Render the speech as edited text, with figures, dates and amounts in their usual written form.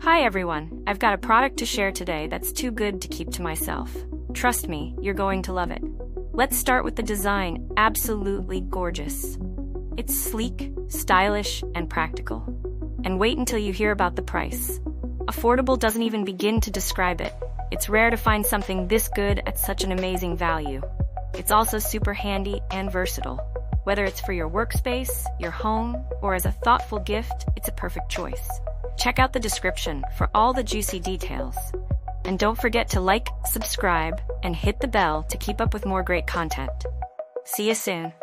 Hi everyone, I've got a product to share today that's too good to keep to myself. Trust me, you're going to love it. Let's start with the design, absolutely gorgeous. It's sleek, stylish, and practical. And wait until you hear about the price. Affordable doesn't even begin to describe it. It's rare to find something this good at such an amazing value. It's also super handy and versatile. Whether it's for your workspace, your home, or as a thoughtful gift, it's a perfect choice. Check out the description for all the juicy details. And don't forget to like, subscribe, and hit the bell to keep up with more great content. See you soon.